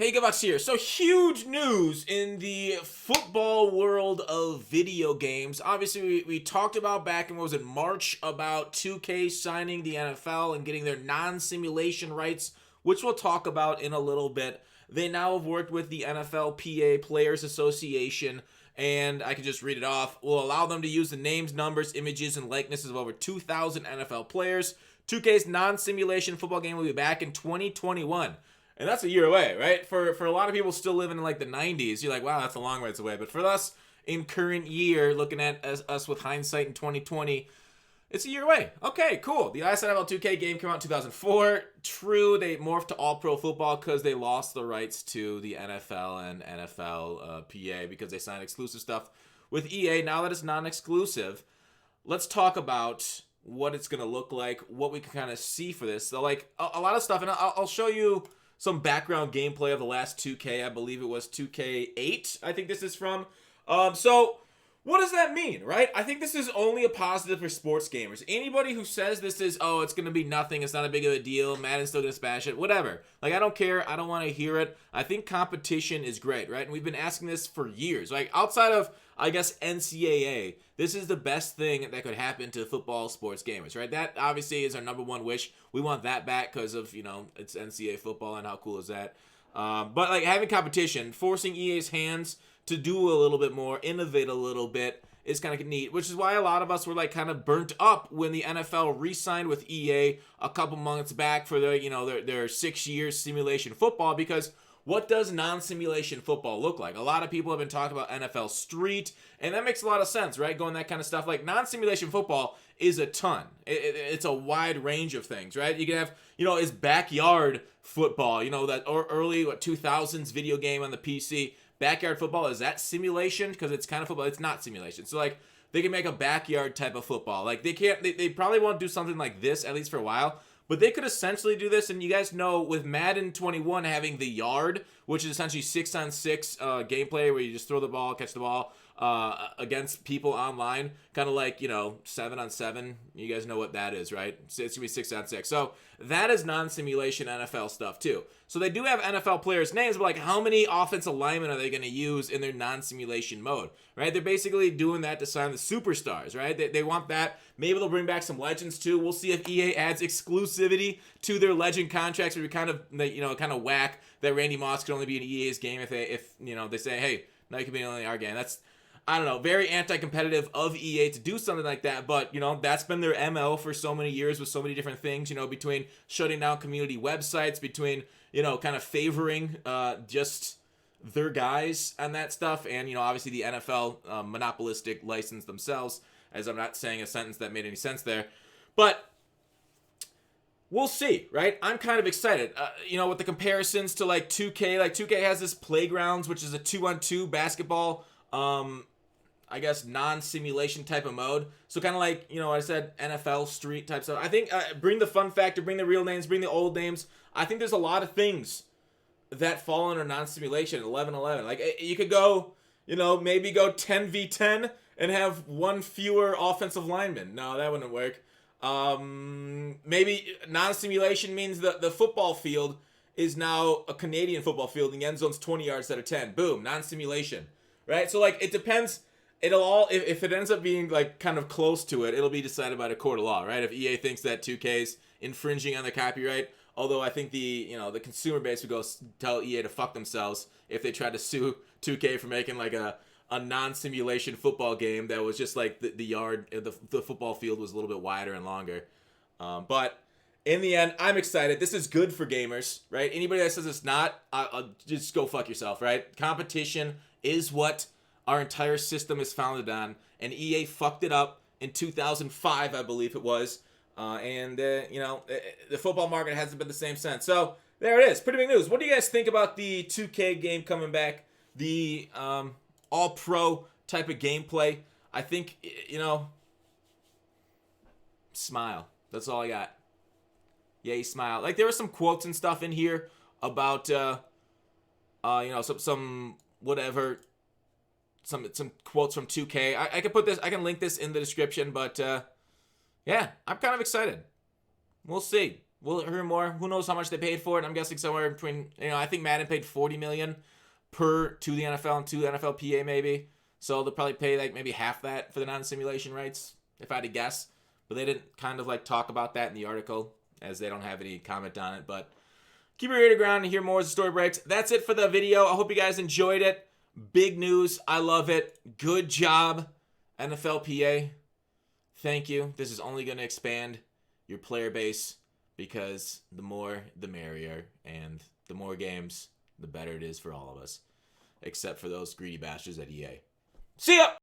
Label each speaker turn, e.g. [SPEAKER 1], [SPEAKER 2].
[SPEAKER 1] Hey, Gavax here. So, huge news in the football world of video games. Obviously, we talked about back in, what was it, March, about 2K signing the NFL and getting their non-simulation rights, which we'll talk about in a little bit. They now have worked with the Nflpa Players Association, and I can just read it off. Will allow them to use the names, numbers, images, and likenesses of over 2,000 NFL players. 2K's non-simulation football game will be back in 2021. And that's a year away, right? For a lot of people still living in like the 90s, you're like, wow, that's a long ways away. But for us in current year, looking at us with hindsight in 2020, it's a year away. Okay, cool. The last NFL 2K game came out in 2004. True, they morphed to All Pro Football because they lost the rights to the NFL and Nflpa because they signed exclusive stuff with EA. Now that it's non-exclusive, let's talk about what it's going to look like, what we can kind of see for this. So, like, a lot of stuff, and I'll show you some background gameplay of the last 2K. I believe it was 2K8, I think this is from. So what does that mean, right? I think this is only a positive for sports gamers. Anybody who says this is, oh, it's going to be nothing, it's not a big of a deal, Madden's still going to smash it, whatever. Like, I don't care. I don't want to hear it. I think competition is great, right? And we've been asking this for years. Like, outside of, I guess, NCAA, this is the best thing that could happen to football sports gamers, right? That obviously is our number one wish. We want that back because of, it's NCAA football, and how cool is that? But, like, having competition, forcing EA's hands to do a little bit more, innovate a little bit, is kind of neat, which is why a lot of us were like kind of burnt up when the NFL re-signed with EA a couple months back for their 6 years simulation football, because what does non-simulation football look like? A lot of people have been talking about NFL Street, and that makes a lot of sense, right? Going that kind of stuff. Like, non-simulation football is a ton. It's a wide range of things, right? You can have, is backyard football, that early 2000s video game on the PC. Backyard football, is that simulation? Because it's kind of football. It's not simulation. So, like, they can make a backyard type of football. Like, they probably won't do something like this, at least for a while. But they could essentially do this, and you guys know with Madden 21 having the yard, which is essentially 6-on-6 gameplay where you just throw the ball, catch the ball against people online, kind of like, 7-on-7. You guys know what that is, right? It's going to be 6-on-6. So that is non-simulation NFL stuff too. So they do have NFL players' names, but like, how many offensive linemen are they going to use in their non-simulation mode, right? They're basically doing that to sign the superstars, right? They want that. Maybe they'll bring back some legends too. We'll see if EA adds exclusivity to their legend contracts, where we kind of whack that Randy Moss could only be in EA's game if they say, hey, now you can be only our game. That's, I don't know, very anti-competitive of EA to do something like that, but, that's been their MO for so many years with so many different things, between shutting down community websites, between, kind of favoring just their guys on that stuff, and, obviously the NFL monopolistic license themselves, as I'm not saying a sentence that made any sense there, but we'll see, right? I'm kind of excited, with the comparisons to, like, 2K. Like, 2K has this Playgrounds, which is a 2-on-2 basketball, I guess, non-simulation type of mode. So kind of like, I said, NFL Street type stuff. I think bring the fun factor, bring the real names, bring the old names. I think there's a lot of things that fall under non-simulation, 11-11. Like, you could go, maybe go 10v10 and have one fewer offensive lineman. No, that wouldn't work. Maybe non-simulation means that the football field is now a Canadian football field and the end zone's 20 yards instead of 10. Boom, non-simulation, right? So, like, it depends. It'll all, if it ends up being, like, kind of close to it, it'll be decided by the court of law, right? If EA thinks that 2K's infringing on the copyright, although I think the consumer base would go tell EA to fuck themselves if they tried to sue 2K for making, like, a non-simulation football game that was just like the yard, the football field was a little bit wider and longer. But in the end, I'm excited. This is good for gamers, right? Anybody that says it's not, just go fuck yourself, right? Competition is what our entire system is founded on, and EA fucked it up in 2005, I believe it was. The football market hasn't been the same since. So there it is. Pretty big news. What do you guys think about the 2K game coming back? The all-pro type of gameplay. I think, smile. That's all I got. Yay, smile. Like, there were some quotes and stuff in here about, some whatever, some quotes from 2K. I can link this in the description, but, yeah, I'm kind of excited. We'll see. We'll hear more. Who knows how much they paid for it? I'm guessing somewhere between, I think Madden paid $40 million to the NFL and to the Nflpa maybe. So they'll probably pay like maybe half that for the non-simulation rights, if I had to guess. But they didn't kind of like talk about that in the article, as they don't have any comment on it. But keep your ear to the ground and hear more as the story breaks. That's it for the video. I hope you guys enjoyed it. Big news. I love it. Good job, Nflpa. Thank you. This is only going to expand your player base, because the more, the merrier. And the more games, the better it is for all of us. Except for those greedy bastards at EA. See ya!